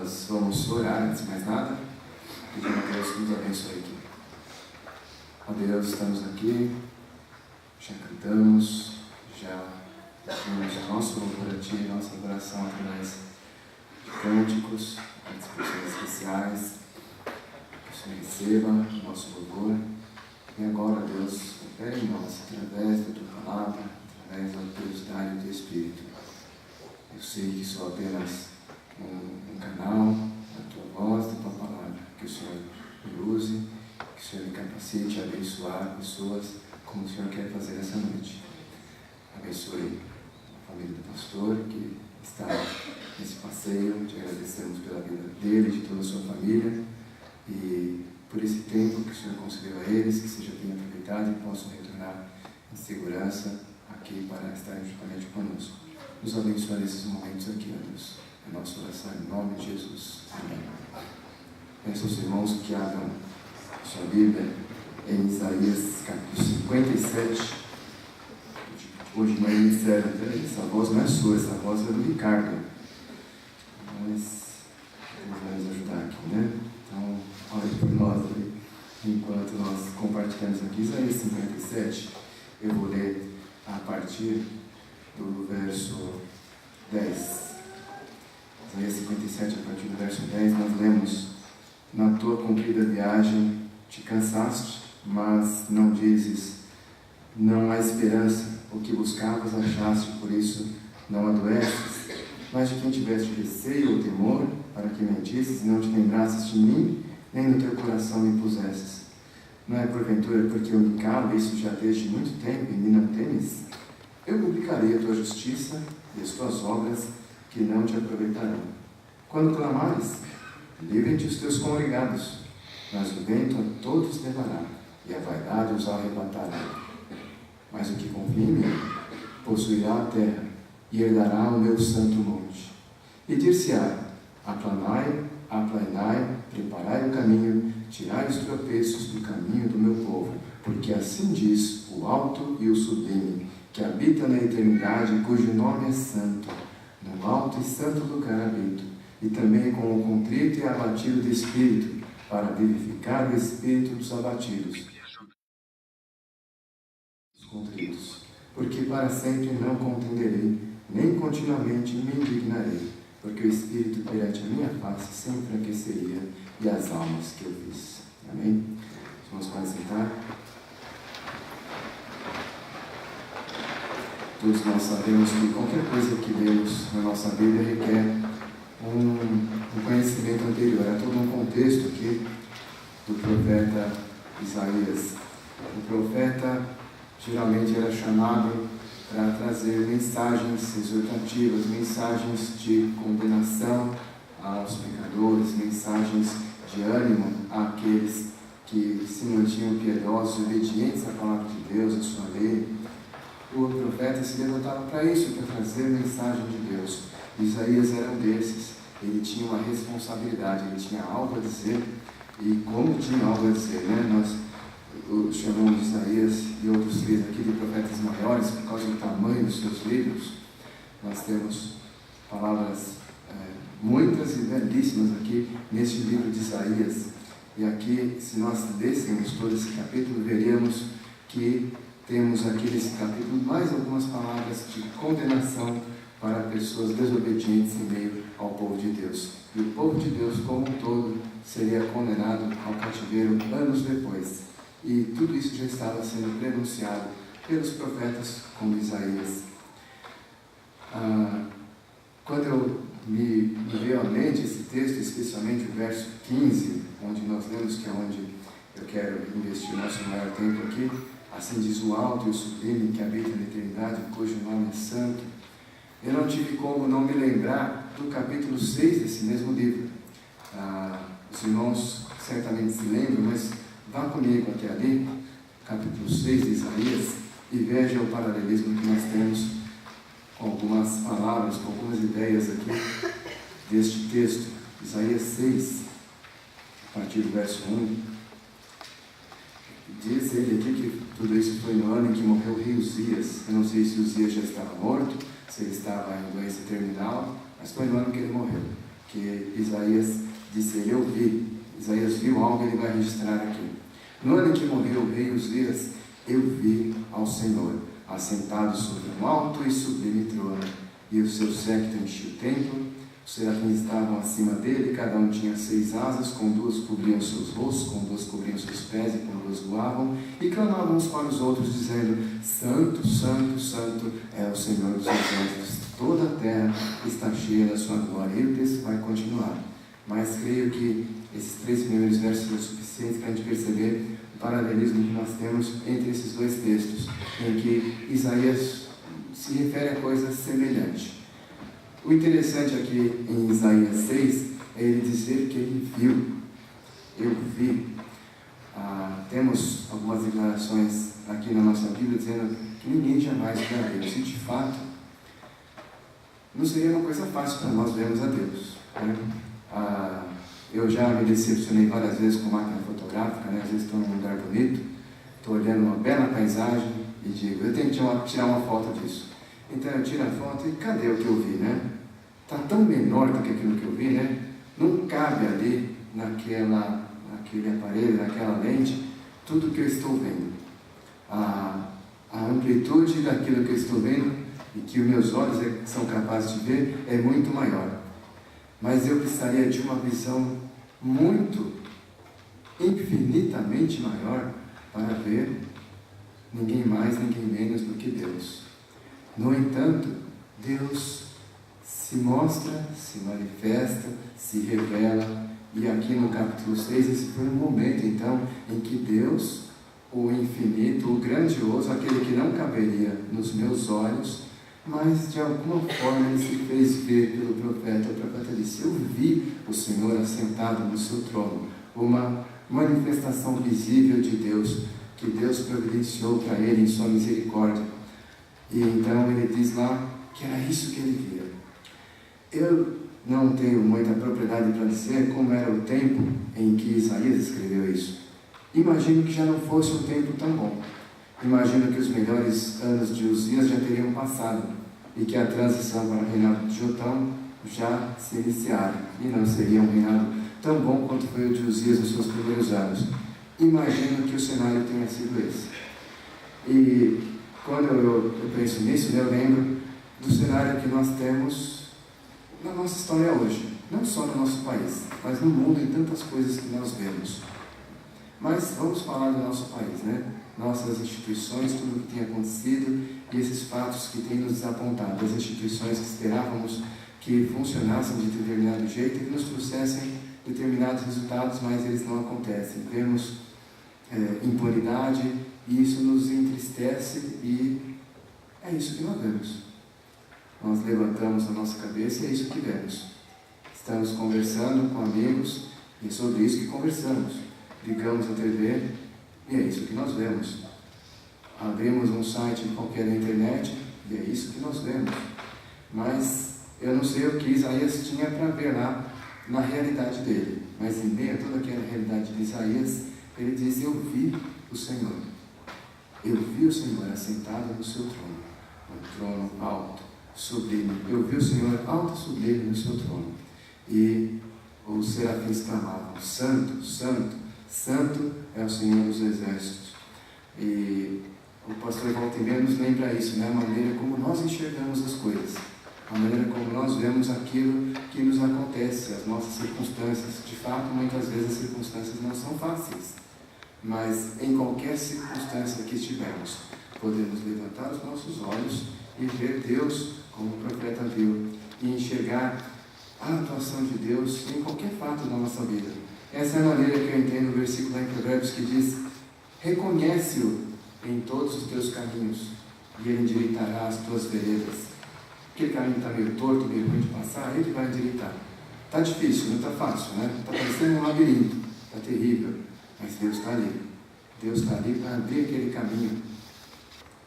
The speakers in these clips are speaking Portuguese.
Nós vamos orar antes de mais nada, pedindo a Deus que nos abençoe aqui. Ó Deus, estamos aqui, já cantamos, já deixamos o nosso louvor a Ti, nossa adoração através de cânticos, de expressões especiais, que o Senhor receba o nosso louvor. E agora, Deus, opere em nós, através da Tua palavra, através da autoridade do Teu Espírito. Eu sei que sou apenas um canal da Tua voz, da Tua palavra, que o Senhor me use, que o Senhor me capacite a abençoar pessoas como o Senhor quer fazer essa noite. Abençoe a família do pastor que está nesse passeio, te agradecemos pela vida dele, de toda a sua família e por esse tempo que o Senhor concedeu a eles, que seja bem aproveitado e possam retornar em segurança aqui para estarem juntamente conosco. Nos abençoe nesses momentos aqui, ó Deus. É nossa oração em nome de Jesus. Amém. Peço aos irmãos que abram sua Bíblia em Isaías capítulo 57. Hoje não é ministério, essa voz não é sua, essa voz é do Ricardo. Mas ele vai nos ajudar aqui, né? Então, olhe por nós aí, enquanto nós compartilhamos aqui Isaías 57. Eu vou ler a partir do verso 10. Isaías 57, a partir do verso 10, nós lemos: Na tua comprida viagem te cansaste, mas não dizes, não há esperança. O que buscavas achaste, por isso não adoeces. Mas de quem tiveste receio ou temor, para que mentisses e não te lembrasses de mim, nem no teu coração me pusesses. Não é porventura porque eu me calo, isso já desde muito tempo, e me não temes? Eu publicarei a tua justiça e as tuas obras que não te aproveitarão. Quando clamares, livrem-te os teus congregados, mas o vento a todos levará, e a vaidade os arrebatará. Mas o que confia em mim possuirá a terra e herdará o meu santo monte. E dir-se-á: aplanai, aplainai, preparai o caminho, tirai os tropeços do caminho do meu povo, porque assim diz o alto e o sublime, que habita na eternidade, cujo nome é santo. No alto e santo lugar habito, e também com o contrito e abatido de espírito, para vivificar o espírito dos abatidos. Os contritos, porque para sempre não contenderei, nem continuamente me indignarei, porque o espírito perante a minha face sempre aqueceria, e as almas que eu fiz. Amém? Vamos para sentar. Todos nós sabemos que qualquer coisa que lemos na nossa Bíblia requer um conhecimento anterior. Há todo um contexto aqui do profeta Isaías. O profeta geralmente era chamado para trazer mensagens exortativas, mensagens de condenação aos pecadores, mensagens de ânimo àqueles que se mantinham piedosos, obedientes à palavra de Deus, à sua lei. O profeta se levantava para isso, para trazer a mensagem de Deus. Isaías era um desses. Ele tinha uma responsabilidade, ele tinha algo a dizer. E como tinha algo a dizer, né? Nós chamamos Isaías e outros três aqui de profetas maiores por causa do tamanho dos seus livros. Nós temos palavras muitas e belíssimas aqui neste livro de Isaías. E aqui, se nós lêssemos todo esse capítulo, veríamos que temos aqui nesse capítulo mais algumas palavras de condenação para pessoas desobedientes em meio ao povo de Deus. E o povo de Deus, como um todo, seria condenado ao cativeiro anos depois. E tudo isso já estava sendo prenunciado pelos profetas como Isaías. Quando eu me veio à mente esse texto, especialmente o verso 15, onde nós lemos, que é onde eu quero investir o nosso maior tempo aqui, assim diz o alto e o sublime, que habita na eternidade, cujo nome é santo. Eu não tive como não me lembrar do capítulo 6 desse mesmo livro. Os irmãos certamente se lembram, mas vá comigo até ali, capítulo 6 de Isaías, e veja o paralelismo que nós temos com algumas palavras, com algumas ideias aqui deste texto. Isaías 6, a partir do verso 1. Diz ele aqui que tudo isso foi no ano em que morreu o rei Uzias. Eu não sei se Uzias já estava morto, se ele estava em doença terminal, mas foi no ano que ele morreu. que Isaías disse, eu vi. Isaías viu algo, ele vai registrar aqui. No ano em que morreu o rei Uzias, eu vi ao Senhor, assentado sobre um alto e sublime trono, e o seu séquito enchia o templo. Os serafins estavam acima dele, cada um tinha 6 asas, com 2 cobriam seus rostos, com 2 cobriam seus pés e com 2 voavam, e clamavam uns para os outros, dizendo, Santo, Santo, Santo é o Senhor dos exércitos, toda a terra está cheia da sua glória. E o texto vai continuar, mas creio que esses 3 primeiros versos são suficientes para a gente perceber o paralelismo que nós temos entre esses 2 textos, em que Isaías se refere a coisas semelhantes. O interessante aqui em Isaías 6 é ele dizer que ele viu. Eu vi. Temos algumas declarações aqui na nossa Bíblia dizendo que ninguém jamais vê a Deus. E de fato, não seria uma coisa fácil para nós vermos a Deus, né? Eu já me decepcionei várias vezes com máquina fotográfica, né? Às vezes estou num lugar bonito, estou olhando uma bela paisagem e digo, eu tenho que tirar uma foto disso. Então eu tiro a foto e cadê o que eu vi, né? Está tão menor do que aquilo que eu vi, né? Não cabe ali, naquele aparelho, naquela lente, tudo que eu estou vendo. A amplitude daquilo que eu estou vendo e que os meus olhos são capazes de ver é muito maior. Mas eu precisaria de uma visão muito, infinitamente maior para ver ninguém mais, ninguém menos do que Deus. No entanto, Deus se mostra, se manifesta, se revela, e aqui no capítulo 6, esse foi um momento, então, em que Deus, o infinito, o grandioso, aquele que não caberia nos meus olhos, mas de alguma forma ele se fez ver pelo profeta. O profeta disse, eu vi o Senhor assentado no seu trono, uma manifestação visível de Deus, que Deus providenciou para ele em sua misericórdia. E então ele diz lá que era isso que ele via. Eu não tenho muita propriedade para dizer como era o tempo em que Isaías escreveu isso. Imagino que já não fosse um tempo tão bom. Imagino que os melhores anos de Uzias já teriam passado e que a transição para o reinado de Jotão já se iniciara e não seria um reinado tão bom quanto foi o de Uzias nos seus primeiros anos. Imagino que o cenário tenha sido esse. E quando eu penso nisso, eu lembro do cenário que nós temos na nossa história hoje, não só no nosso país, mas no mundo, em tantas coisas que nós vemos. Mas vamos falar do nosso país, né? Nossas instituições, tudo o que tem acontecido e esses fatos que têm nos desapontado, as instituições que esperávamos que funcionassem de determinado jeito e que nos trouxessem determinados resultados, mas eles não acontecem. Vemos impunidade e isso nos entristece e é isso que nós vemos. Nós levantamos a nossa cabeça e é isso que vemos. Estamos conversando com amigos e é sobre isso que conversamos. Ligamos a TV e é isso que nós vemos. Abrimos um site qualquer na internet e é isso que nós vemos. Mas eu não sei o que Isaías tinha para ver lá na realidade dele. Mas em meio a toda aquela realidade de Isaías, ele diz, eu vi o Senhor. Eu vi o Senhor assentado no seu trono, um trono alto, sublime. Eu vi o Senhor alto e sublime no seu trono. E os serafins clamavam, Santo, Santo, Santo é o Senhor dos exércitos. E o pastor Walter nos lembra isso, né? A maneira como nós enxergamos as coisas, a maneira como nós vemos aquilo que nos acontece, as nossas circunstâncias. De fato, muitas vezes as circunstâncias não são fáceis, mas em qualquer circunstância que estivermos, podemos levantar os nossos olhos e ver Deus como o profeta viu, e enxergar a atuação de Deus em qualquer fato da nossa vida. Essa é a maneira que eu entendo o versículo lá em Provérbios que diz, reconhece-o em todos os teus caminhos e ele endireitará as tuas veredas. Aquele caminho está meio torto, meio ruim de passar, ele vai endireitar. Está difícil, não está fácil, né? Está parecendo um labirinto, está terrível, mas Deus está ali. Deus está ali para abrir aquele caminho.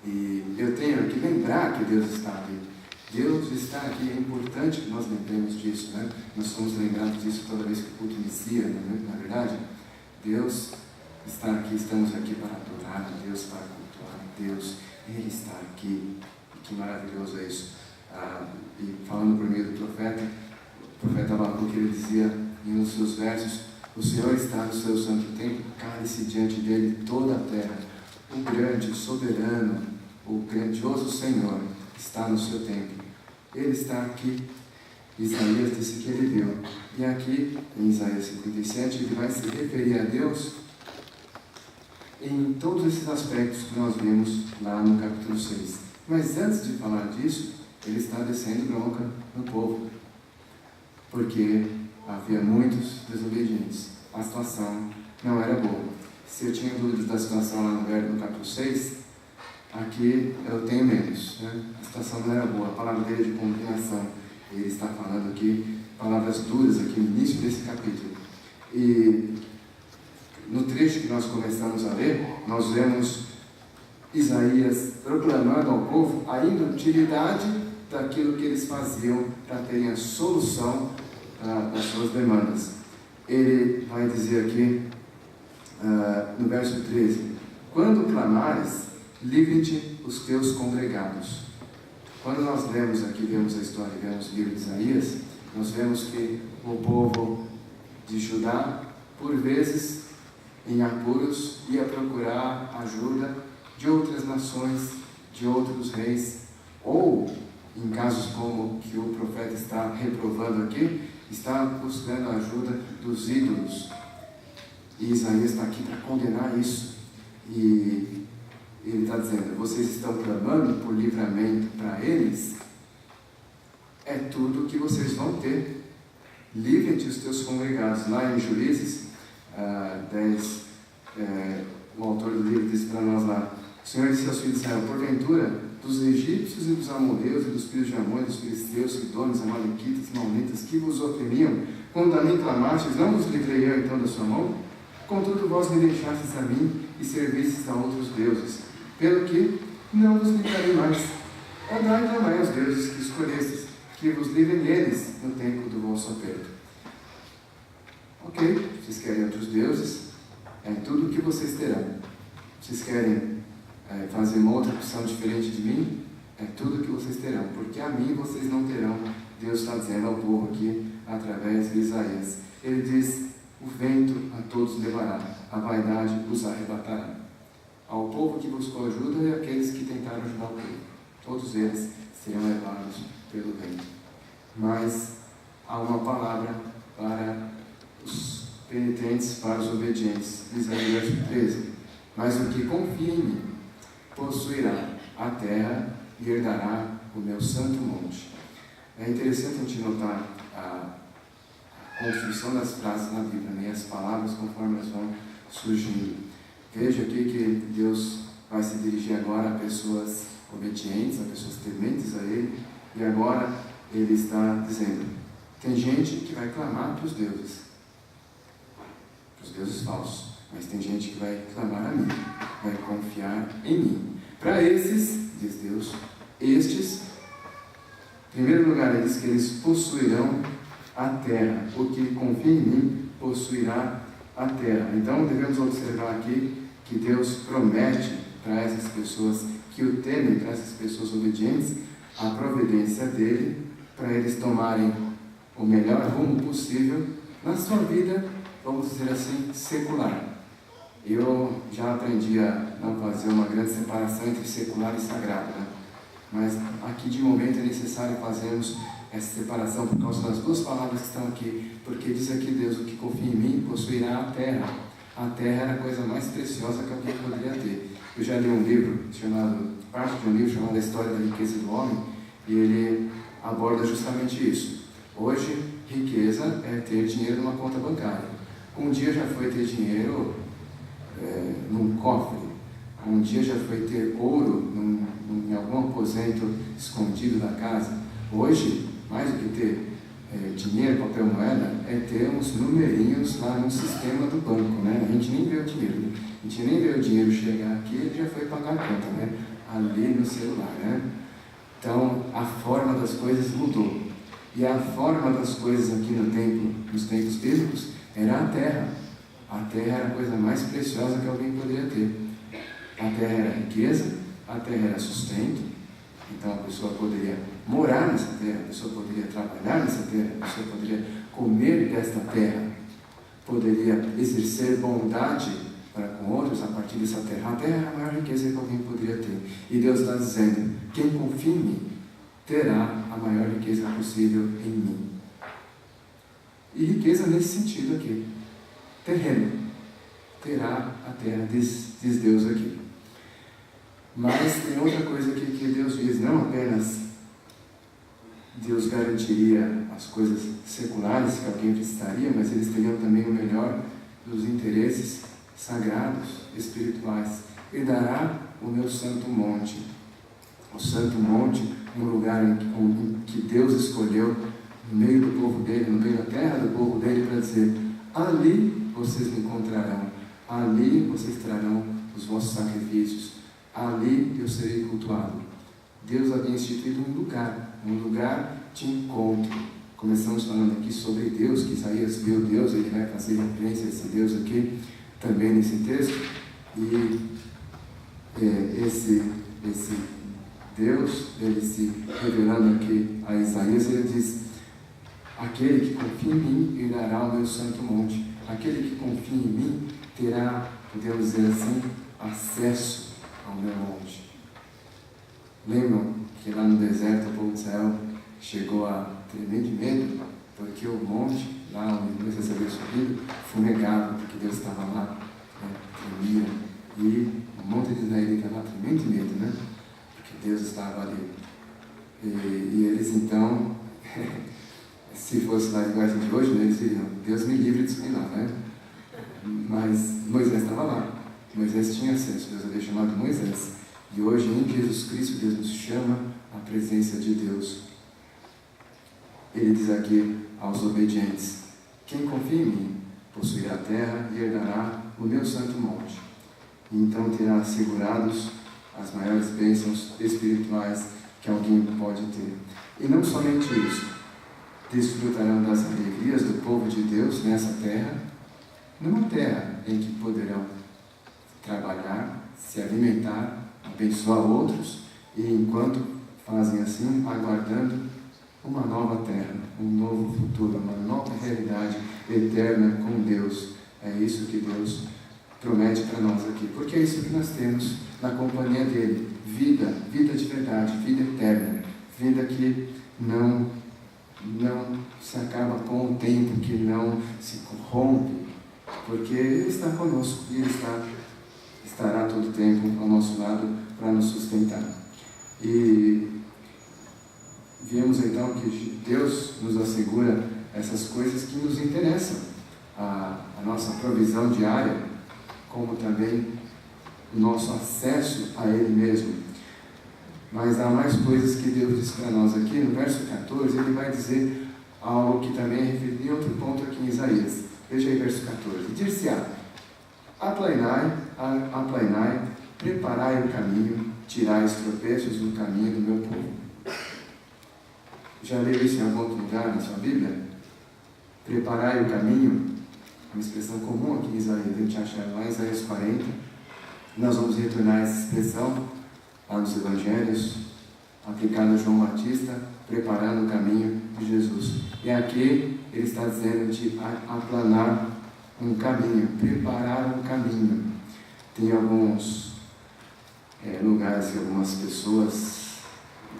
E eu tenho que lembrar que Deus está ali. Deus está aqui, é importante que nós lembremos disso, né? Nós somos lembrados disso toda vez que o culto inicia, né? Na verdade, Deus está aqui, estamos aqui para adorar a Deus, para cultuar a Deus, Ele está aqui, e que maravilhoso é isso. E falando por meio do profeta, O profeta Abacuque, ele dizia em um dos seus versos: o Senhor está no seu santo templo, cale-se diante dele toda a terra. O grande, o soberano, o grandioso Senhor está no seu templo. Ele está aqui. Isaías disse que ele viu. E aqui, em Isaías 57, ele vai se referir a Deus em todos esses aspectos que nós vimos lá no capítulo 6. Mas antes de falar disso, ele está descendo bronca no povo, porque havia muitos desobedientes. A situação não era boa. Se eu tinha dúvidas da situação lá no capítulo 6, aqui eu tenho menos, né? A situação não era boa. A palavra dele é de condenação. Ele está falando aqui palavras duras aqui no início desse capítulo. E no trecho que nós começamos a ler, nós vemos Isaías proclamando ao povo a inutilidade daquilo que eles faziam para terem a solução das suas demandas. Ele vai dizer aqui no verso 13: quando clamares, livre-te os teus congregados. Quando nós lemos aqui, vemos a história, vemos o livro de Isaías, nós vemos que o povo de Judá, por vezes, em apuros, ia procurar ajuda de outras nações, de outros reis, ou, em casos como que o profeta está reprovando aqui, está buscando a ajuda dos ídolos. E Isaías está aqui para condenar isso. E ele está dizendo: vocês estão clamando por livramento para eles? É tudo que vocês vão ter. Livre-te os teus congregados. Lá em Juízes 10, o autor do livro diz para nós lá: o Senhor disse aos filhos de Israel: porventura, dos egípcios e dos amorreus e dos filhos de Amon, dos filisteus, sidônios, amalequitas, maonitas, que vos oprimiam, quando a mim clamastes, não vos livrei eu então da sua mão? Contudo, vós me deixastes a mim e servistes a outros deuses, pelo que não vos livrarei mais. Andai e clamai aos deuses que escolhestes, que vos livrem eles no tempo do vosso aperto. Ok, vocês querem outros deuses? É tudo o que vocês terão. Vocês querem fazer uma outra opção diferente de mim? É tudo o que vocês terão, porque a mim vocês não terão. Deus está dizendo ao povo aqui, através de Isaías. Ele diz: o vento a todos levará, a vaidade os arrebatará. Ao povo que buscou ajuda e aqueles que tentaram ajudar o povo, todos eles serão levados pelo vento. Mas há uma palavra para os penitentes, para os obedientes. Diz aí no verso 13: mas o que confia em mim possuirá a terra e herdará o meu santo monte. É interessante a gente notar a construção das frases na Bíblia, né? As palavras conforme elas vão surgindo. Veja aqui que Deus vai se dirigir agora a pessoas obedientes, a pessoas tementes a Ele, e agora Ele está dizendo: tem gente que vai clamar para os deuses falsos, mas tem gente que vai clamar a mim, vai confiar em mim. Para esses, diz Deus, estes, em primeiro lugar, ele diz que eles possuirão a terra. O que confia em mim possuirá a terra. Então devemos observar aqui que Deus promete para essas pessoas que o temem, para essas pessoas obedientes, a providência dele para eles tomarem o melhor rumo possível na sua vida, vamos dizer assim, secular. Eu já aprendi a não fazer uma grande separação entre secular e sagrado, né? Mas aqui de momento é necessário fazermos essa separação por causa das duas palavras que estão aqui, porque diz aqui Deus: o que confia em mim possuirá a terra. A terra era a coisa mais preciosa que alguém poderia ter. Eu já li um livro parte de um livro chamado A História da Riqueza do Homem, e ele aborda justamente isso. Hoje, riqueza é ter dinheiro numa conta bancária. Um dia já foi ter dinheiro num cofre. Um dia já foi ter ouro em algum aposento escondido da casa. Hoje, mais do que ter dinheiro, papel moeda, é ter uns numerinhos lá no sistema do banco, né? A gente nem vê o dinheiro, né? A gente nem vê o dinheiro chegar aqui, ele já foi pagar a conta, né? Ali no celular, né? Então, a forma das coisas mudou. E a forma das coisas aqui nos tempos bíblicos, era a terra. A terra era a coisa mais preciosa que alguém poderia ter. A terra era riqueza, a terra era sustento, Então a pessoa poderia morar nessa terra, a pessoa poderia trabalhar nessa terra, a pessoa poderia comer desta terra, poderia exercer bondade para com outros a partir dessa terra. A terra é a maior riqueza que alguém poderia ter. E Deus está dizendo: quem confia em mim terá a maior riqueza possível em mim. E riqueza nesse sentido aqui, terreno. Terá a terra, diz Deus aqui. Mas tem outra coisa aqui que Deus diz: não apenas Deus garantiria as coisas seculares que alguém precisaria, mas eles teriam também o melhor dos interesses sagrados, espirituais. Ele dará o meu santo monte. O santo monte, um lugar em que Deus escolheu no meio do povo dele, no meio da terra do povo dele, para dizer: ali vocês me encontrarão, ali vocês trarão os vossos sacrifícios, ali eu serei cultuado. Deus havia instituído um lugar de encontro. Começamos falando aqui sobre Deus, que Isaías viu Deus, ele vai fazer referência a esse Deus aqui, também nesse texto. E esse Deus, ele se revelando aqui a Isaías, ele diz: aquele que confia em mim herdará o meu santo monte. Aquele que confia em mim terá, podemos dizer assim, acesso ao meu monte. Lembram que lá no deserto o povo de Israel chegou a tremer de medo, porque o monte, lá onde Moisés havia subido, fumegava, porque Deus estava lá, tremia. E o monte de Israel estava tremendo de medo, né? Porque Deus estava ali. E eles então, se fosse na linguagem de hoje, né, eles diriam: Deus me livre de subir lá, né? Mas Moisés estava lá. Moisés tinha acesso, Deus havia chamado Moisés. E hoje, em Jesus Cristo, Deus nos chama à presença de Deus. Ele diz aqui aos obedientes: quem confia em mim possuirá a terra e herdará o meu santo monte. E então terá assegurados as maiores bênçãos espirituais que alguém pode ter. E não somente isso, desfrutarão das alegrias do povo de Deus nessa terra, numa terra em que poderão trabalhar, se alimentar, abençoar outros, e enquanto fazem assim, aguardando uma nova terra, um novo futuro, uma nova realidade eterna com Deus. É isso que Deus promete para nós aqui, porque é isso que nós temos na companhia dele: vida de verdade, vida eterna, vida que não se acaba com o tempo, que não se corrompe, porque Ele está conosco e Ele estará todo o tempo ao nosso lado para nos sustentar. E vemos então que Deus nos assegura essas coisas que nos interessam, a nossa provisão diária, como também o nosso acesso a Ele mesmo. Mas há mais coisas que Deus diz para nós aqui. No verso 14, Ele vai dizer algo que também é referido em outro ponto aqui em Isaías. Veja aí verso 14. Dir-se-á: aplainai, preparai o caminho, tirai os tropeços do caminho do meu povo. Já leu isso em algum outro lugar na sua Bíblia? Preparai o caminho, uma expressão comum aqui em Isaías. A gente acha lá em Isaías 40. Nós vamos retornar a essa expressão lá nos Evangelhos, aplicada a João Batista, preparando o caminho de Jesus. E aqui ele está dizendo de aplanar um caminho, preparar um caminho. Tem alguns lugares que algumas pessoas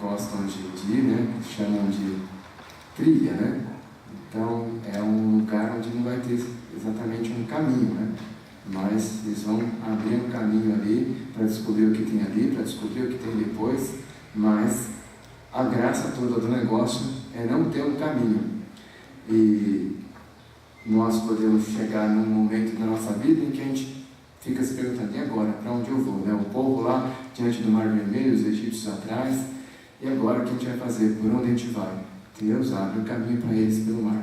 gostam de ir, né? Chamam de trilha, né? Então é um lugar onde não vai ter exatamente um caminho, né? Mas eles vão abrir um caminho ali para descobrir o que tem ali, para descobrir o que tem depois. Mas a graça toda do negócio é não ter um caminho. E nós podemos chegar num momento da nossa vida em que a gente fica se perguntando: e agora? Para onde eu vou? Né? O povo lá diante do Mar Vermelho, os egípcios atrás. E agora o que a gente vai fazer? Por onde a gente vai? Deus abre o caminho para eles pelo mar.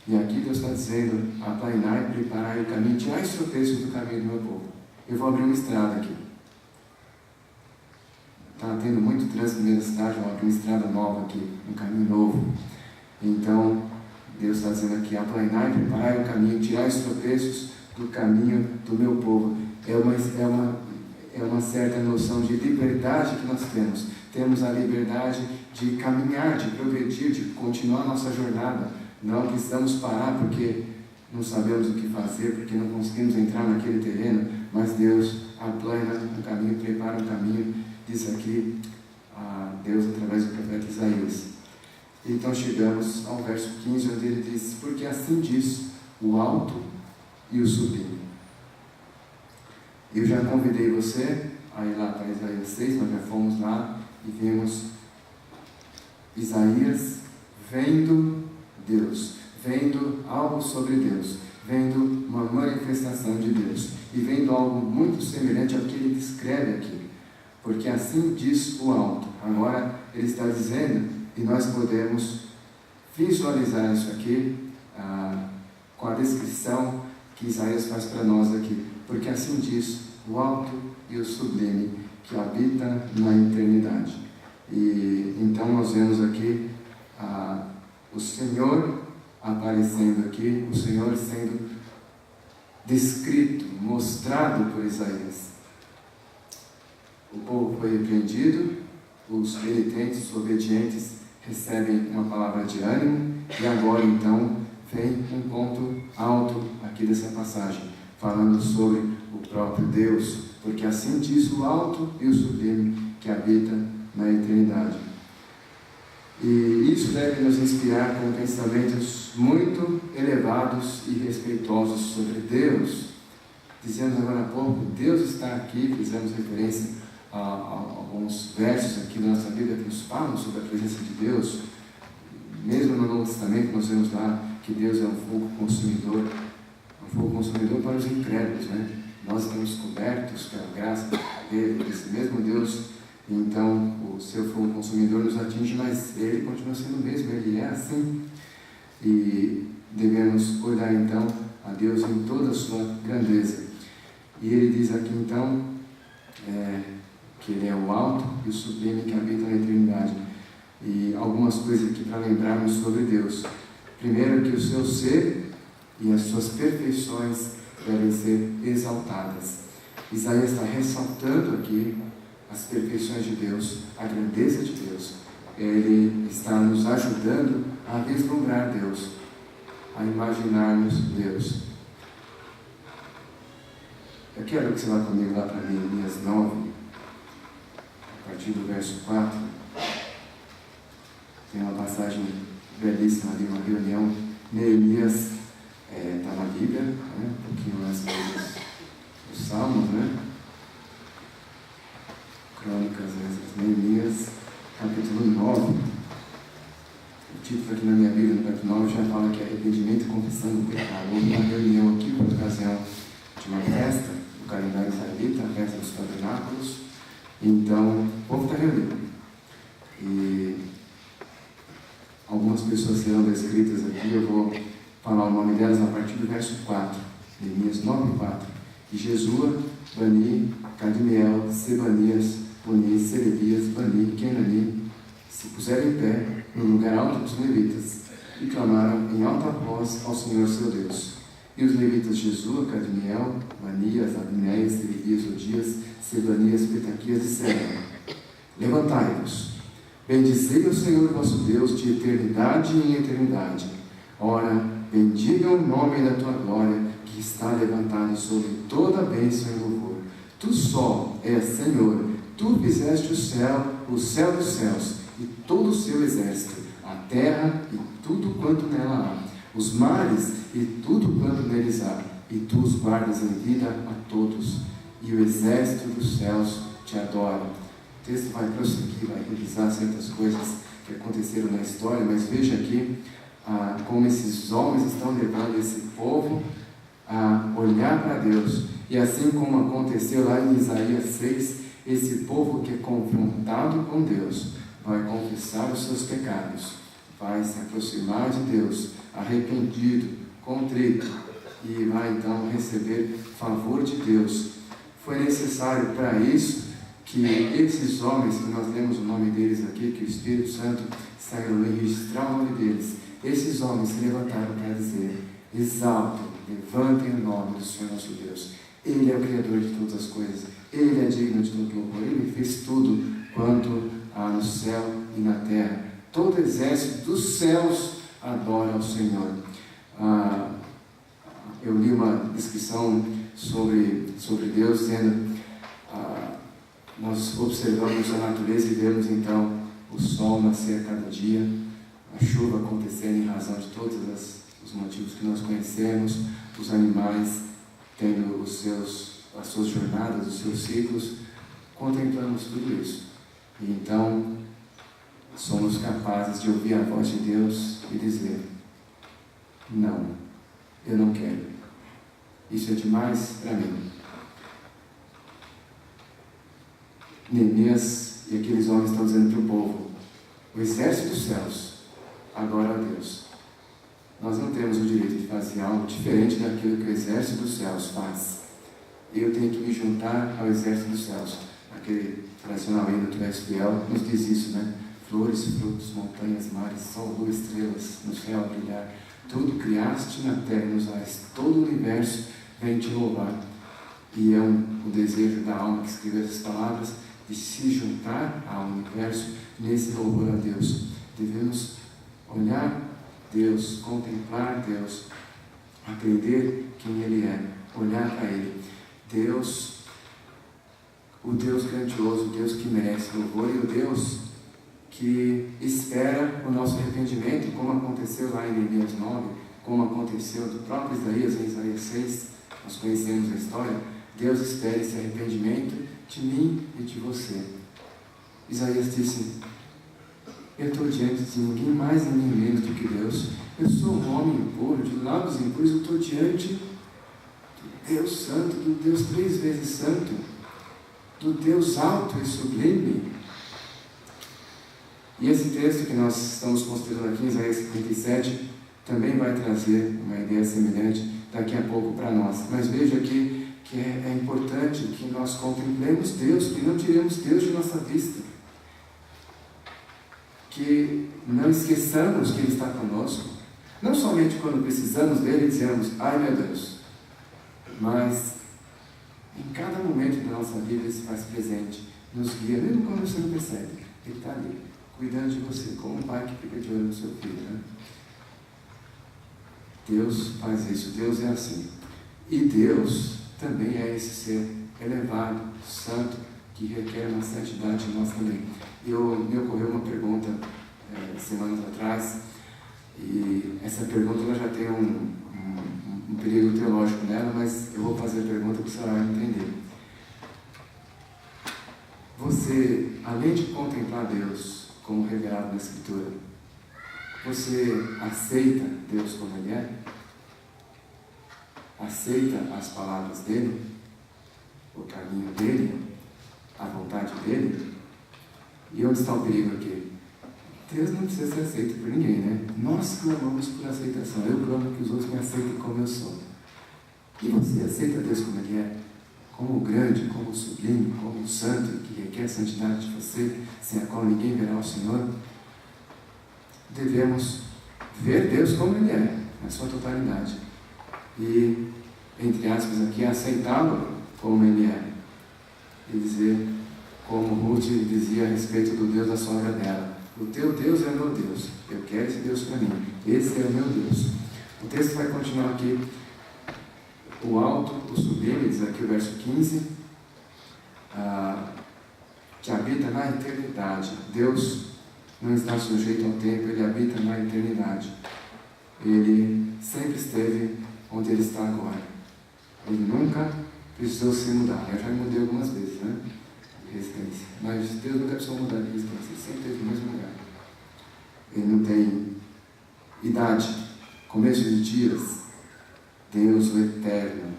E aqui Deus está dizendo: aplainai, preparai o caminho, tirai os tropeços do caminho do meu povo. Eu vou abrir uma estrada aqui. Está tendo muito trânsito no meio da cidade, vou abrir uma estrada nova aqui, um caminho novo. Então, Deus está dizendo aqui: aplainai, preparai o caminho, tirai os tropeços do caminho do meu povo. É uma certa noção de liberdade que nós temos. temos a liberdade de caminhar, de progredir, de continuar a nossa jornada. Não precisamos parar porque não sabemos o que fazer, porque não conseguimos entrar naquele terreno, mas Deus aplana um caminho, prepara um caminho, diz aqui Deus através do profeta Isaías. Então chegamos ao verso 15, onde ele diz: porque assim diz o alto e o sublime. Eu já convidei você a ir lá para Isaías 6, nós já fomos lá e vimos Isaías vendo Deus, vendo algo sobre Deus, vendo uma manifestação de Deus, e vendo algo muito semelhante ao que ele descreve aqui, porque assim diz o alto. Agora ele está dizendo, e nós podemos visualizar isso aqui com a descrição que Isaías faz para nós aqui, porque assim diz o alto e o sublime, que habita na eternidade. E então nós vemos aqui o Senhor aparecendo aqui, o Senhor sendo descrito, mostrado por Isaías. O povo foi repreendido, os penitentes, os obedientes recebem uma palavra de ânimo, e agora então vem um ponto alto aqui dessa passagem, falando sobre o próprio Deus, porque assim diz o alto e o sublime, que habita na eternidade. E isso deve nos inspirar com pensamentos muito elevados e respeitosos sobre Deus. Dizemos agora há pouco, Deus está aqui, fizemos referência a alguns versos aqui da nossa Bíblia que nos falam sobre a presença de Deus. Mesmo no Novo Testamento nós vemos lá que Deus é um fogo consumidor para os incrédulos, né? Nós estamos cobertos pela graça dele, desse mesmo Deus. Então o seu fogo consumidor nos atinge, mas ele continua sendo o mesmo, ele é assim. E devemos olhar então a Deus em toda a sua grandeza. E ele diz aqui então que ele é o alto e o sublime, que habita na eternidade. E algumas coisas aqui para lembrarmos sobre Deus. Primeiro, que o seu ser e as suas perfeições devem ser exaltadas. Isaías está ressaltando aqui as perfeições de Deus, a grandeza de Deus. Ele está nos ajudando a vislumbrar Deus, a imaginarmos Deus. Eu quero que você vá comigo lá para Neemias 9, a partir do verso 4. Tem uma passagem belíssima ali, uma reunião. Neemias está na Bíblia, né? Um pouquinho antes dos Salmos, né? Crônicas, Neemias, capítulo 9. O título aqui na minha Bíblia, no capítulo 9, já fala que é arrependimento e confissão do pecado. Houve uma reunião aqui por ocasião de uma festa do calendário israelita, a festa dos tabernáculos. Então, o povo está reunido. E algumas pessoas serão descritas aqui, eu vou falar o nome delas a partir do verso 4, Neemias 9, 4. E Jesua, Bani, Cadmiel, Sebanias, Buni, Serebias, Bani, Kenani, se puseram em pé no lugar alto dos levitas e clamaram em alta voz ao Senhor seu Deus. E os levitas Jesua, Cadmiel, Banias, Abineias, Serebias, Odias, Sebanias, Petaquias disseram: levantai-vos, bendizei o Senhor vosso Deus de eternidade em eternidade. Ora, bendiga o nome da tua glória, que está levantado sobre toda a bênção e louvor. Tu só és Senhor, tu fizeste o céu dos céus, e todo o seu exército, a terra e tudo quanto nela há, os mares e tudo quanto neles há, e tu os guardas em vida a todos, e o exército dos céus te adora. O texto vai prosseguir, vai revisar certas coisas que aconteceram na história, mas veja aqui como esses homens estão levando esse povo a olhar para Deus. E assim como aconteceu lá em Isaías 6, esse povo que é confrontado com Deus vai confessar os seus pecados, vai se aproximar de Deus, arrependido, contrito, e vai então receber favor de Deus. Foi necessário para isso que esses homens, que nós lemos o nome deles aqui, que o Espírito Santo saiu a registrar o nome deles, esses homens se levantaram para dizer: exaltem, levantem o nome do Senhor nosso Deus. Ele é o Criador de todas as coisas, Ele é digno de todo louvor, Ele fez tudo quanto há no céu e na terra. Todo exército dos céus adora ao Senhor. Eu li uma descrição sobre Deus, dizendo, nós observamos a natureza e vemos então o sol nascer a cada dia, a chuva acontecendo em razão de todos os motivos que nós conhecemos, os animais tendo as suas jornadas, os seus ciclos. Contemplamos tudo isso e então somos capazes de ouvir a voz de Deus e dizer: não, eu não quero, isso é demais para mim. Neemias e aqueles homens estão dizendo para o povo: o exército dos céus adora a Deus. Nós não temos o direito de fazer algo diferente daquilo que o exército dos céus faz. Eu tenho que me juntar ao exército dos céus. Aquele tradicional hino Tu és fiel nos diz isso, né? Flores, frutos, montanhas, mares, sol, lua, estrelas, no céu a brilhar. Tudo criaste na terra e nos ais. Todo o universo vem te louvar. E é o desejo da alma que escreveu essas palavras, de se juntar ao universo nesse louvor a Deus. Devemos olhar Deus, contemplar Deus, aprender quem Ele é, olhar para Ele. Deus, o Deus grandioso, o Deus que merece louvor e o Deus que espera o nosso arrependimento, como aconteceu lá em Neemias 9, como aconteceu do próprio Isaías, em Isaías 6, nós conhecemos a história. Deus espera esse arrependimento de mim e de você. Isaías disse: eu estou diante de ninguém mais, ninguém menos do que Deus. Eu sou um homem impuro, de lábios impuros, eu estou diante do Deus Santo, do Deus 3 vezes Santo, do Deus alto e sublime. E esse texto que nós estamos considerando aqui, em Isaías 57, também vai trazer uma ideia semelhante daqui a pouco para nós. Mas veja aqui que é importante que nós contemplemos Deus, que não tiremos Deus de nossa vista, que não esqueçamos que Ele está conosco, não somente quando precisamos dEle e dizemos: ai meu Deus, mas em cada momento da nossa vida Ele se faz presente, nos guia, mesmo quando você não percebe. Ele está ali, cuidando de você, como um pai que fica de olho no seu filho, né? Deus faz isso, Deus é assim. E Deus também é esse ser elevado, santo, que requer uma santidade em nós também. Me ocorreu uma pergunta semanas atrás, e essa pergunta ela já tem um período teológico nela, mas eu vou fazer a pergunta para você entender. Você, além de contemplar Deus como revelado na Escritura, você aceita Deus como Ele é? Aceita as palavras dEle? O caminho dEle? A vontade dEle? E onde está o perigo aqui? Deus não precisa ser aceito por ninguém, né? Nós clamamos por aceitação. Eu clamo que os outros me aceitem como eu sou. E você aceita Deus como Ele é? Como o grande, como o sublime, como o santo, que requer santidade de você, sem a qual ninguém verá o Senhor? Devemos ver Deus como Ele é, na sua totalidade. E, entre aspas aqui, aceitá-lo como Ele é. E dizer, como Ruth dizia a respeito do Deus da sogra dela: o teu Deus é meu Deus, eu quero esse Deus para mim, esse é o meu Deus. O texto vai continuar aqui. O alto, o sublime, diz aqui o verso 15, que habita na eternidade. Deus não está sujeito ao tempo, Ele habita na eternidade. Ele sempre esteve onde Ele está agora. Ele nunca precisou se mudar. Eu já me mudei algumas vezes, né? De residência. Mas Deus nunca precisou mudar de residência. Ele sempre esteve no mesmo lugar. Ele não tem idade, começo de dias. Deus, o eterno.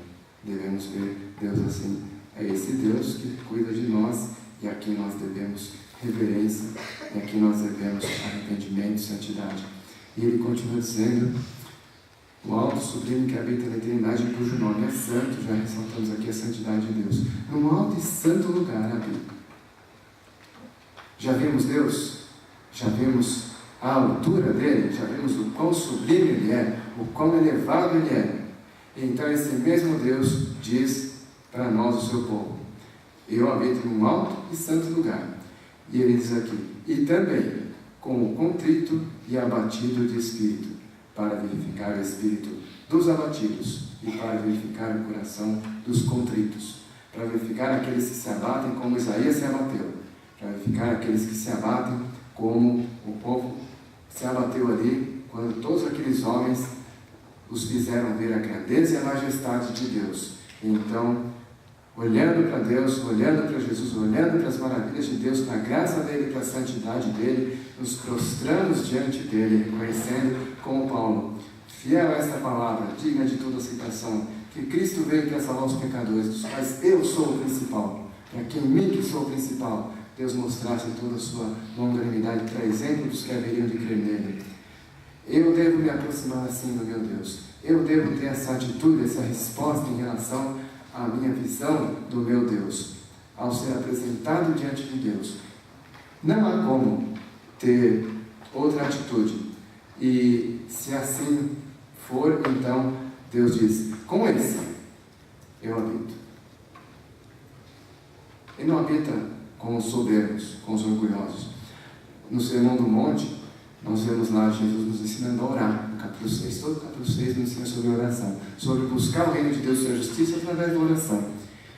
Devemos ver Deus assim. É esse Deus que cuida de nós e a quem nós devemos reverência, e a quem nós devemos arrependimento e santidade. E ele continua dizendo: o alto sublime que habita na eternidade, cujo nome é santo. Já ressaltamos aqui a santidade de Deus. Num alto e santo lugar habita. Já vimos Deus? Já vimos a altura dele? Já vimos o quão sublime Ele é? O quão elevado Ele é? Então esse mesmo Deus diz para nós, o seu povo: eu habito num alto e santo lugar. E ele diz aqui, e também com o contrito e abatido de espírito, para verificar o espírito dos abatidos e para verificar o coração dos contritos, para verificar aqueles que se abatem como Isaías se abateu, para verificar aqueles que se abatem como o povo se abateu ali, quando todos aqueles homens os fizeram ver a grandeza e a majestade de Deus. E então, olhando para Deus, olhando para Jesus, olhando para as maravilhas de Deus, para a graça dele, para a santidade dele, nos prostramos diante dele, reconhecendo como Paulo, fiel a esta palavra, digna de toda aceitação, que Cristo veio para salvar os pecadores, dos quais eu sou o principal, para que em mim que sou o principal, Deus mostrasse toda a sua longanimidade para exemplo dos que haveriam de crer nele. Eu devo me aproximar assim do meu Deus. Eu devo ter essa atitude, essa resposta em relação à minha visão do meu Deus. Ao ser apresentado diante de Deus, não há como ter outra atitude. E se assim for, então Deus diz, com esse eu habito. Ele não habita com os soberbos, com os orgulhosos. No Sermão do Monte, nós vemos lá Jesus nos ensinando a orar, no capítulo 6. Todo o capítulo 6 nos ensina sobre oração, sobre buscar o reino de Deus e a justiça através da oração.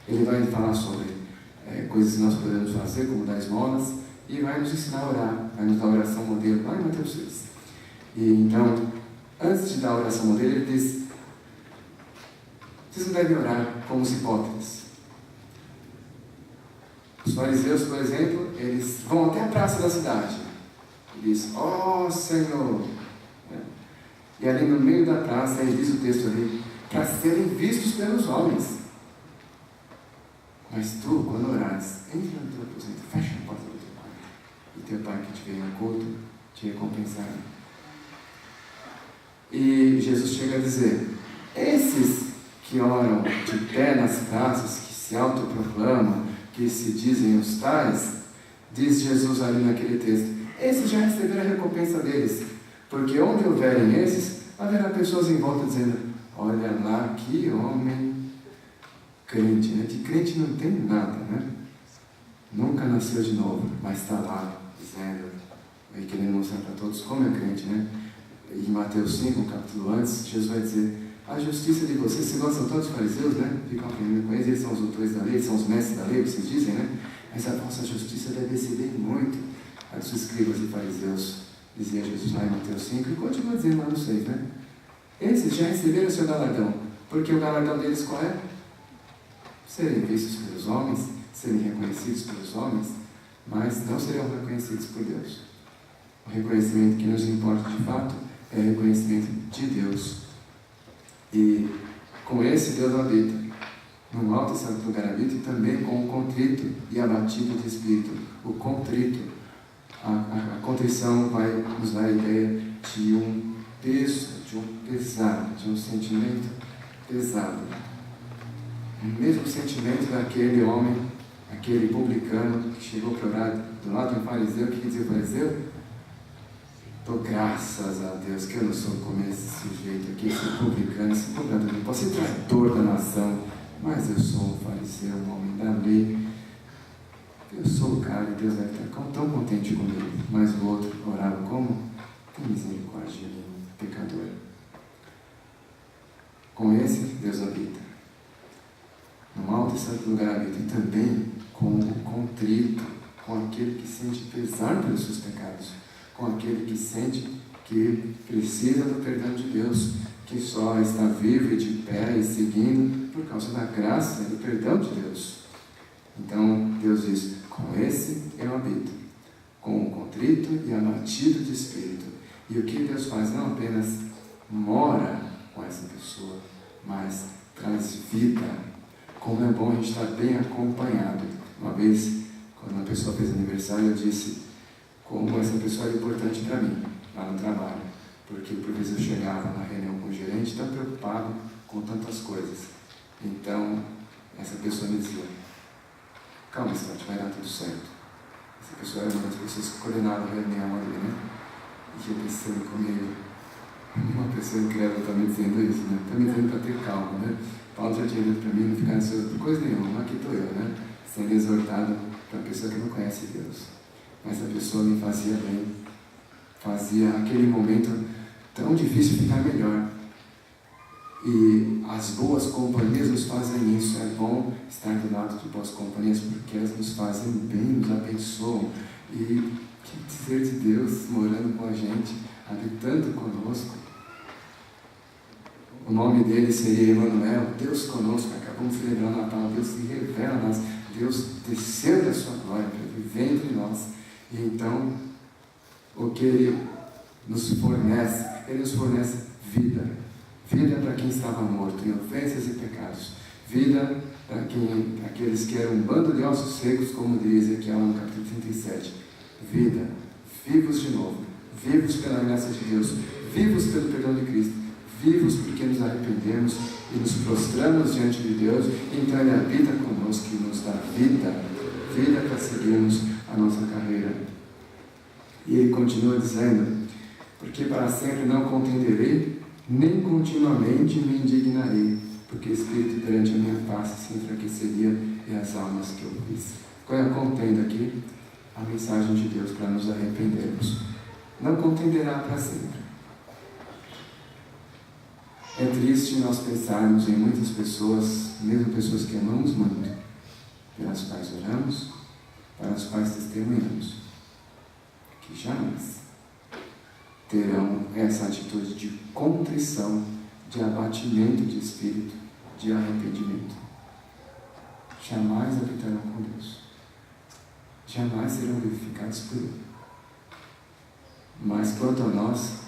Ele vai falar sobre coisas que nós podemos fazer, como dar esmolas, e vai nos ensinar a orar, vai nos dar a oração modelo, lá em Mateus 6. E então, antes de dar a oração modelo, ele diz, vocês não devem orar como os hipócritas. Os fariseus, por exemplo, eles vão até a praça da cidade e diz, ó Senhor, e ali no meio da praça, ele diz o texto ali, para serem vistos pelos homens. Mas tu, quando orares, entra no teu aposento, fecha a porta do teu quarto, e teu pai que te veio em culto te recompensará. E Jesus chega a dizer, esses que oram de pé nas praças, que se autoproclamam, que se dizem os tais, diz Jesus ali naquele texto, esses já receberam a recompensa deles, porque onde houverem esses, haverá pessoas em volta dizendo, olha lá que homem crente, né? De crente não tem nada, né? Nunca nasceu de novo, mas está lá dizendo, e querendo mostrar para todos como é crente, né? Em Mateus 5, um capítulo antes, Jesus vai dizer, a justiça de vocês, se gostam todos os fariseus, né? Ficam aprendendo com eles são os autores da lei, são os mestres da lei, vocês dizem, né? Mas a vossa justiça deve exceder muito a dos escribas e fariseus, dizia Jesus lá em Mateus 5, e continua dizendo lá no 6, né? Esses já receberam o seu galardão, porque o galardão deles qual é? Serem vistos pelos homens, serem reconhecidos pelos homens, mas não serão reconhecidos por Deus. O reconhecimento que nos importa de fato é o reconhecimento de Deus. E com esse Deus habita, no alto e santo lugar habita, e também com o contrito e abatido de espírito. O contrito, a contrição nos dá a ideia de um peso, de um pesado, de um sentimento pesado. O mesmo sentimento daquele homem, aquele publicano que chegou para orar do lado de um fariseu. O que dizia o fariseu? Dou graças a Deus que eu não sou como esse sujeito aqui, esse publicano, esse cobrador, não posso ser traidor da nação, mas eu sou um fariseu, um homem da lei. Eu sou o cara e Deus deve estar tão contente comigo. Mas o outro orava como? Tem misericórdia de mim, pecador. Com esse Deus habita. No alto e santo lugar habita, e também com o contrito, com aquele que sente pesar pelos seus pecados, com aquele que sente que precisa do perdão de Deus, que só está vivo e de pé e seguindo por causa da graça e do perdão de Deus. Então Deus diz, com esse eu habito, com o contrito e abatido de espírito. E o que Deus faz? Não apenas mora com essa pessoa, mas traz vida. Como é bom a gente estar bem acompanhado. Uma vez, quando uma pessoa fez aniversário, eu disse como essa pessoa era importante para mim, lá no trabalho. Porque por vezes eu chegava na reunião com o gerente tão preocupado com tantas coisas. Então, essa pessoa me dizia, calma, instante, vai dar tudo certo. Essa pessoa era uma das pessoas que coordenava a reunião ali, né? E eu pensando comigo, uma pessoa incrédula está me dizendo isso, né? Está me dizendo para ter calma, né? Paulo já tinha dito para mim não ficar ansioso por coisa nenhuma, aqui estou eu, né? Sendo exortado para uma pessoa que não conhece Deus. mas a pessoa me fazia bem, fazia aquele momento tão difícil ficar melhor. E as boas companhias nos fazem isso. É bom estar do lado de boas companhias, porque elas nos fazem bem, nos abençoam. E que dizer de Deus morando com a gente, habitando conosco. O nome dele seria Emmanuel, Deus conosco. Acabamos de lembrar o Natal, Deus se revela a nós, Deus desceu da sua glória para viver entre nós. E então, o que Ele nos fornece vida. Vida para quem estava morto em ofensas e pecados. Vida para aqueles que eram um bando de ossos secos, como diz Ezequiel no capítulo 37. Vida, vivos de novo, vivos pela graça de Deus, vivos pelo perdão de Cristo, vivos porque nos arrependemos e nos prostramos diante de Deus. Então Ele habita conosco e nos dá vida para seguirmos a nossa carreira. E Ele continua dizendo: porque para sempre não contenderei, nem continuamente me indignarei, porque o Espírito perante a minha face se enfraqueceria e as almas que eu fiz. Qual é a contenda aqui? A mensagem de Deus para nos arrependermos. Não contenderá para sempre. É triste nós pensarmos em muitas pessoas, mesmo pessoas que amamos muito, pelas quais oramos, para as quais testemunhamos, que jamais terão essa atitude de contrição, de abatimento de espírito, de arrependimento. Jamais habitarão com Deus. Jamais serão vivificados por Ele. Mas quanto a nós,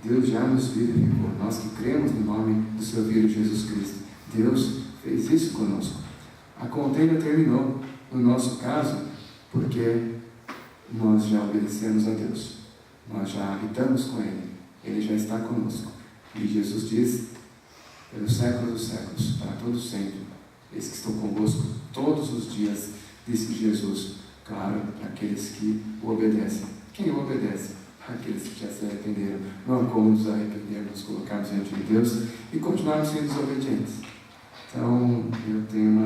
Deus já nos vivificou. Nós que cremos no nome do Seu Filho Jesus Cristo, Deus fez isso conosco. A contenda terminou, no nosso caso, porque nós já obedecemos a Deus. Nós já habitamos com Ele. Ele já está conosco. E Jesus diz: pelos séculos dos séculos, para todos sempre, eis que estou convosco todos os dias, disse Jesus. Claro, para aqueles que o obedecem. Quem o obedece? Aqueles que já se arrependeram. Não como nos arrependermos, nos colocarmos diante de Deus e continuarmos sendo desobedientes. Então, eu tenho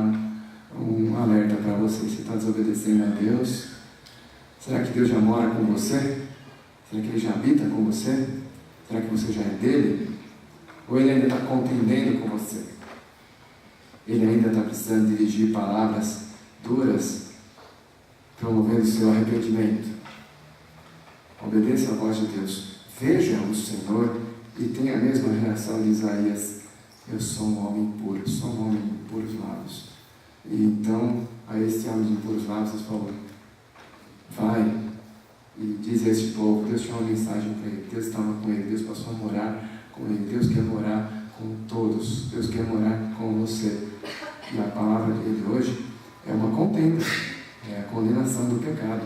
um alerta para você. Você está desobedecendo a Deus? Será que Deus já mora com você? Será que Ele já habita com você? Será que você já é dele? Ou Ele ainda está contendendo com você? Ele ainda está precisando dirigir palavras duras, promovendo o seu arrependimento? Obedeça a voz de Deus. Veja o Senhor e tenha a mesma reação de Isaías: eu sou um homem puro, sou um homem de puros lábios. E então, a este homem de puros lábios, Deus falou: vai e diz a este povo. Deus tinha uma mensagem para ele. Deus estava com ele. Deus passou a morar com ele. Deus quer morar com todos. Deus quer morar com você. E a palavra dele hoje é uma contenda. É a condenação do pecado.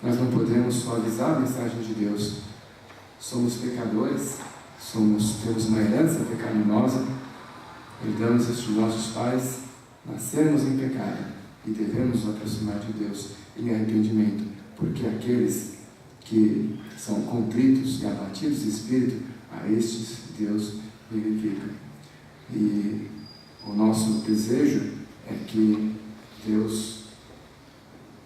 Nós não podemos suavizar a mensagem de Deus. Somos pecadores. Temos uma herança pecaminosa. Herdamos isso de nossos pais. Nascemos em pecado. E devemos nos aproximar de Deus em arrependimento. Porque aqueles que são contritos e abatidos de espírito, a estes Deus vivifica. E o nosso desejo é que Deus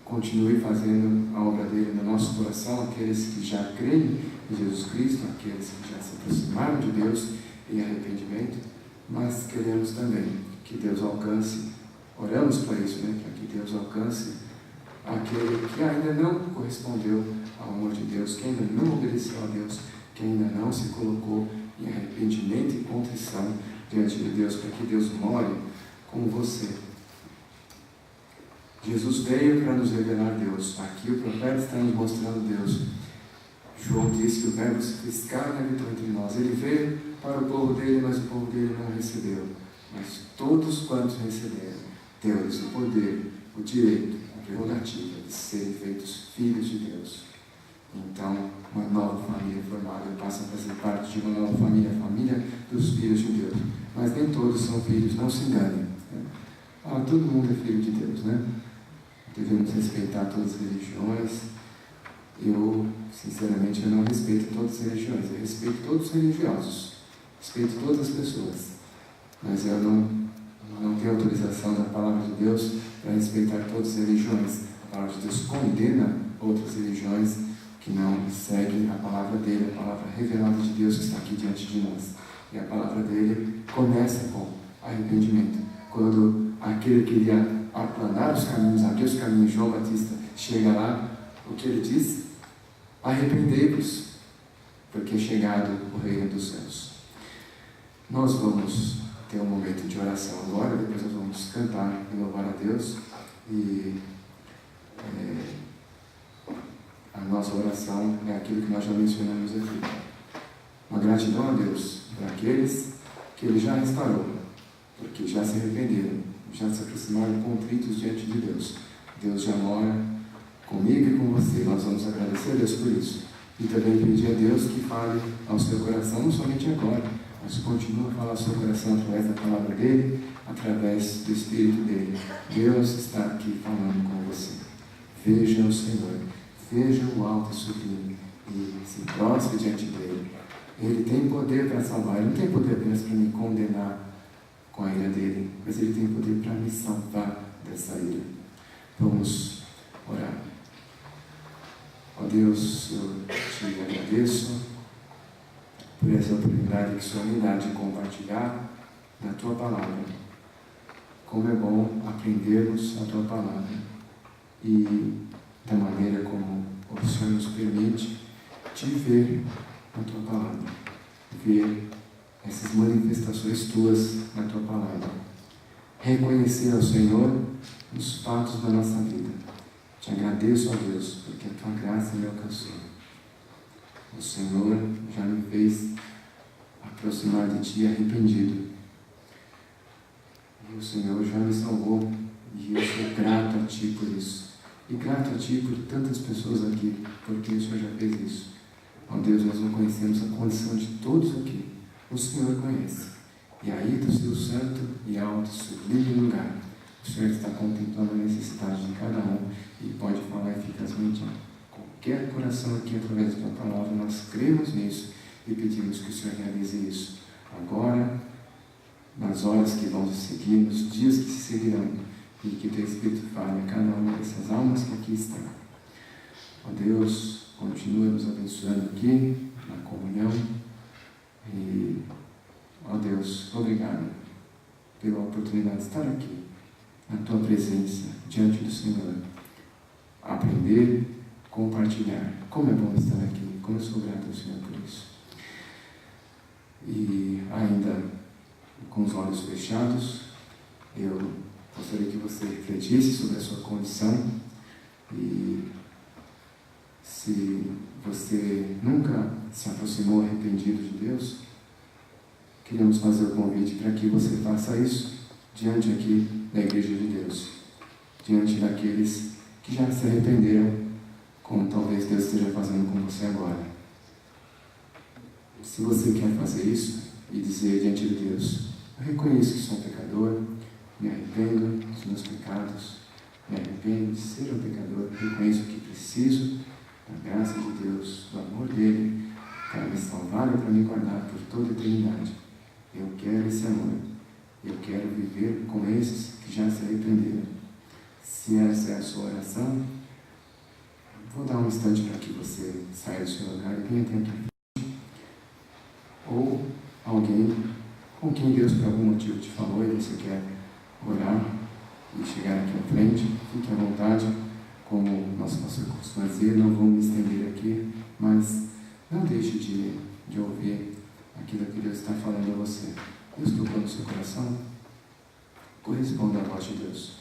continue fazendo a obra dele no nosso coração, aqueles que já creem em Jesus Cristo, aqueles que já se aproximaram de Deus em arrependimento, mas queremos também que Deus alcance, oramos para isso, para que Deus alcance aquele que ainda não correspondeu ao amor de Deus, que ainda não obedeceu a Deus, que ainda não se colocou em arrependimento e contrição diante de Deus, para que Deus more com você. Jesus veio para nos revelar Deus. Aqui o profeta está nos mostrando Deus. João disse que o Verbo se fez carne e habitou entre nós. Ele veio para o povo dele, mas o povo dele não recebeu. Mas todos quantos receberam, deu-lhes o poder, o direito, a prerrogativa de serem feitos filhos de Deus. Então, uma nova família formada passa a fazer parte de uma nova família, a família dos filhos de Deus. Mas nem todos são filhos, não se enganem. Todo mundo é filho de Deus, Devemos respeitar todas as religiões. Sinceramente, eu não respeito todas as religiões. Eu respeito todos os religiosos. Respeito todas as pessoas. Mas eu não tenho autorização da palavra de Deus para respeitar todas as religiões. A palavra de Deus condena outras religiões que não seguem a palavra dele, a palavra revelada de Deus que está aqui diante de nós. E a palavra dele começa com arrependimento. Quando aquele que queria aplanar os caminhos, abrir os caminhos, João Batista, chega lá, o que ele diz? Arrependei-vos, porque é chegado o reino dos céus. Nós vamos ter um momento de oração agora, depois nós vamos cantar e louvar a Deus. E a nossa oração é aquilo que nós já mencionamos aqui. Uma gratidão a Deus por aqueles que Ele já restaurou, porque já se arrependeram, já se aproximaram contritos diante de Deus. Deus já mora comigo e com você. Nós vamos agradecer a Deus por isso. E também pedir a Deus que fale ao seu coração, não somente agora, mas continue a falar ao seu coração através da palavra dEle, através do Espírito dEle. Deus está aqui falando com você. Veja o Senhor, veja o alto e sublime e se prostre diante dEle. Ele tem poder para salvar, Ele não tem poder apenas para me condenar com a ira dEle, mas Ele tem poder para me salvar dessa ira. Vamos orar. Ó Deus, eu te agradeço por essa oportunidade que o Senhor me dá de compartilhar da Tua Palavra. Como é bom aprendermos a Tua Palavra e da maneira como o Senhor nos permite te ver na Tua Palavra, ver essas manifestações Tuas na Tua Palavra, reconhecer ao Senhor nos fatos da nossa vida. Te agradeço, ó Deus, porque a Tua graça me alcançou. O Senhor já me fez aproximar de Ti arrependido. E o Senhor já me salvou. E eu sou grato a Ti por isso. E grato a Ti por tantas pessoas aqui, porque o Senhor já fez isso. Ó Deus, nós não conhecemos a condição de todos aqui. O Senhor conhece. E aí do Seu santo e alto sublime lugar, o Senhor está contemplando a necessidade de cada um e pode falar eficazmente a qualquer coração aqui através da Tua palavra. Nós cremos nisso e pedimos que o Senhor realize isso agora, nas horas que vão se seguir, nos dias que se seguirão, e que Teu Espírito fale a cada uma dessas almas que aqui estão. Ó Deus, continua nos abençoando aqui na comunhão e, ó Deus, obrigado pela oportunidade de estar aqui na Tua presença, diante do Senhor, aprender, compartilhar. Como é bom estar aqui, como eu sou grato ao Senhor por isso. E ainda com os olhos fechados, eu gostaria que você refletisse sobre a sua condição e se você nunca se aproximou arrependido de Deus, queremos fazer o convite para que você faça isso diante aqui da Igreja de Deus, diante daqueles que já se arrependeram, como talvez Deus esteja fazendo com você agora. Se você quer fazer isso e dizer diante de Deus: eu reconheço que sou um pecador, me arrependo dos meus pecados, me arrependo de ser um pecador, reconheço que preciso da graça de Deus, do amor dEle, para me salvar e para me guardar por toda a eternidade. Eu quero esse amor. Eu quero viver com esses que já se arrependeram. Se essa é a sua oração, vou dar um instante para que você saia do seu lugar e venha até aqui. Ou alguém com quem Deus por algum motivo te falou e você quer orar e chegar aqui à frente, fique à vontade. Como nosso pastor costuma dizer, não vou me estender aqui, mas não deixe de ouvir aquilo que Deus está falando a você. Deus tocou no seu coração? Corresponda à voz de Deus.